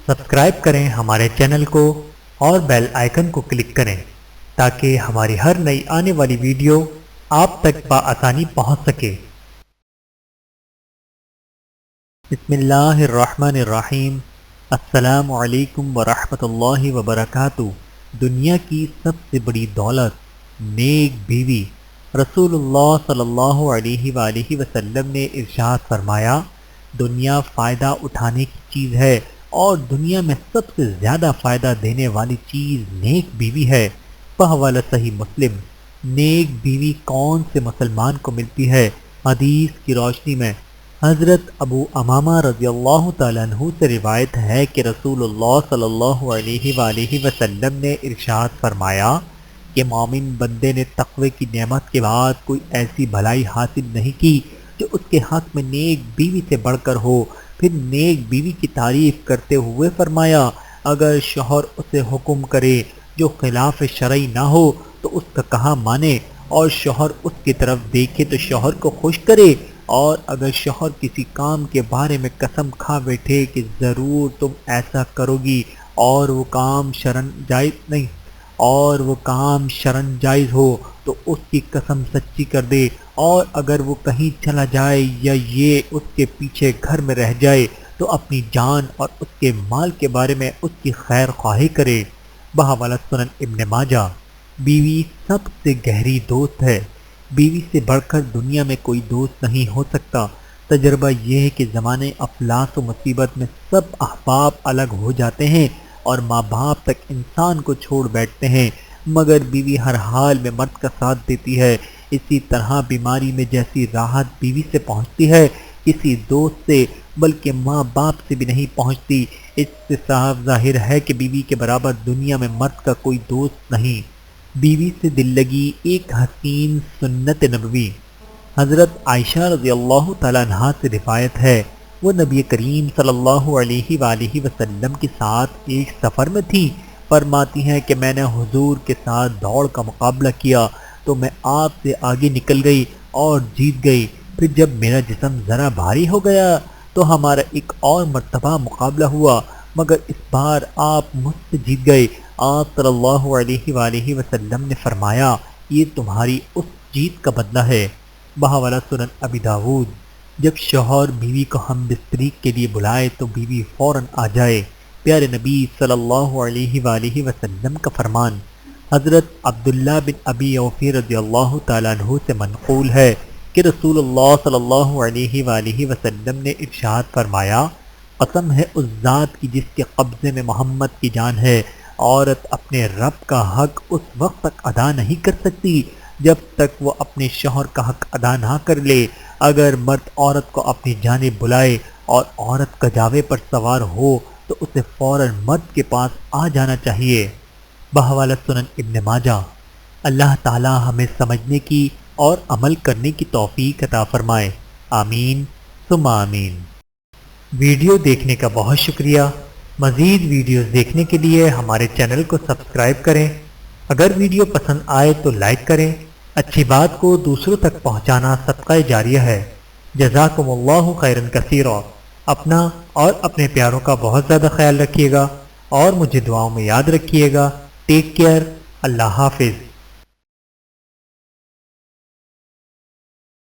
Subscribe کریں ہمارے channel کو اور بیل آئیکن کو کلک کریں تاکہ ہماری ہر نئی آنے والی ویڈیو آپ تک بآسانی پہنچ سکے۔ بسم اللہ الرحمن الرحیم۔ السلام علیکم ورحمۃ اللہ وبرکاتہ۔ دنیا کی سب سے بڑی دولت نیک بیوی۔ رسول اللہ صلی اللہ علیہ وآلہ وسلم نے ارشاد فرمایا، دنیا فائدہ اٹھانے کی چیز ہے اور دنیا میں سب سے زیادہ فائدہ دینے والی چیز نیک بیوی ہے۔ بحوالہ صحیح مسلم۔ نیک بیوی کون سے مسلمان کو ملتی ہے؟ حدیث کی روشنی میں حضرت ابو امامہ رضی اللہ تعالیٰ عنہ سے روایت ہے کہ رسول اللہ صلی اللہ علیہ وآلہ وسلم نے ارشاد فرمایا کہ مومن بندے نے تقوی کی نعمت کے بعد کوئی ایسی بھلائی حاصل نہیں کی جو اس کے حق میں نیک بیوی سے بڑھ کر ہو۔ پھر نیک بیوی کی تعریف کرتے ہوئے فرمایا، اگر شوہر اسے حکم کرے جو خلاف شرعی نہ ہو تو اس کا کہا مانے، اور شوہر اس کی طرف دیکھے تو شوہر کو خوش کرے، اور اگر شوہر کسی کام کے بارے میں قسم کھا بیٹھے کہ ضرور تم ایسا کرو گی اور وہ کام شرعن جائز ہو تو اس کی قسم سچی کر دے، اور اگر وہ کہیں چلا جائے یا یہ اس کے پیچھے گھر میں رہ جائے تو اپنی جان اور اس کے مال کے بارے میں اس کی خیر خواہی کرے۔ بحوالہ سنن ابن ماجہ۔ بیوی سب سے گہری دوست ہے۔ بیوی سے بڑھ کر دنیا میں کوئی دوست نہیں ہو سکتا۔ تجربہ یہ ہے کہ زمانے افلاس و مصیبت میں سب احباب الگ ہو جاتے ہیں اور ماں باپ تک انسان کو چھوڑ بیٹھتے ہیں، مگر بیوی ہر حال میں مرد کا ساتھ دیتی ہے۔ اسی طرح بیماری میں جیسی راحت بیوی سے پہنچتی ہے کسی دوست سے بلکہ ماں باپ سے بھی نہیں پہنچتی۔ اس سے صاف ظاہر ہے کہ بیوی کے برابر دنیا میں مرد کا کوئی دوست نہیں۔ بیوی سے دل لگی ایک حسین سنت نبوی۔ حضرت عائشہ رضی اللہ تعالیٰ عنہا سے روایت ہے، وہ نبی کریم صلی اللہ علیہ وآلہ وسلم کے ساتھ ایک سفر میں تھی۔ فرماتی ہیں کہ میں نے حضور کے ساتھ دوڑ کا مقابلہ کیا تو میں آپ سے آگے نکل گئی اور جیت گئی۔ پھر جب میرا جسم ذرا بھاری ہو گیا تو ہمارا ایک اور مرتبہ مقابلہ ہوا، مگر اس بار آپ مجھ سے جیت گئے۔ آپ صلی اللہ علیہ وآلہ وسلم نے فرمایا، یہ تمہاری اس جیت کا بدلہ ہے۔ بحوالہ سنن ابی داؤد۔ جب شوہر بیوی کو ہم بستری کے لیے بلائے تو بیوی فوراً آ جائے۔ پیارے نبی صلی اللہ علیہ وآلہ وسلم کا فرمان۔ حضرت عبداللہ بن ابی اوفی رضی اللہ تعالیٰ عنہ سے منقول ہے کہ رسول اللہ صلی اللہ علیہ وآلہ وسلم نے ارشاد فرمایا، قسم ہے اس ذات کی جس کے قبضے میں محمد کی جان ہے، عورت اپنے رب کا حق اس وقت تک ادا نہیں کر سکتی جب تک وہ اپنے شوہر کا حق ادا نہ کر لے۔ اگر مرد عورت کو اپنی جانب بلائے اور عورت کجاوے پر سوار ہو تو اسے فوراً مرد کے پاس آ جانا چاہیے۔ بحوالہ سنن ابن ماجہ۔ اللہ تعالی ہمیں سمجھنے کی اور عمل کرنے کی توفیق عطا فرمائے، آمین ثم آمین۔ ویڈیو دیکھنے کا بہت شکریہ۔ مزید ویڈیوز دیکھنے کے لیے ہمارے چینل کو سبسکرائب کریں۔ اگر ویڈیو پسند آئے تو لائک کریں۔ اچھی بات کو دوسروں تک پہنچانا صدقہ جاریہ ہے۔ جزاکم اللہ خیرا کثیرا۔ اپنا اور اپنے پیاروں کا بہت زیادہ خیال رکھیے گا اور مجھے دعاؤں میں یاد رکھیے گا۔ Take care. اللہ حافظ۔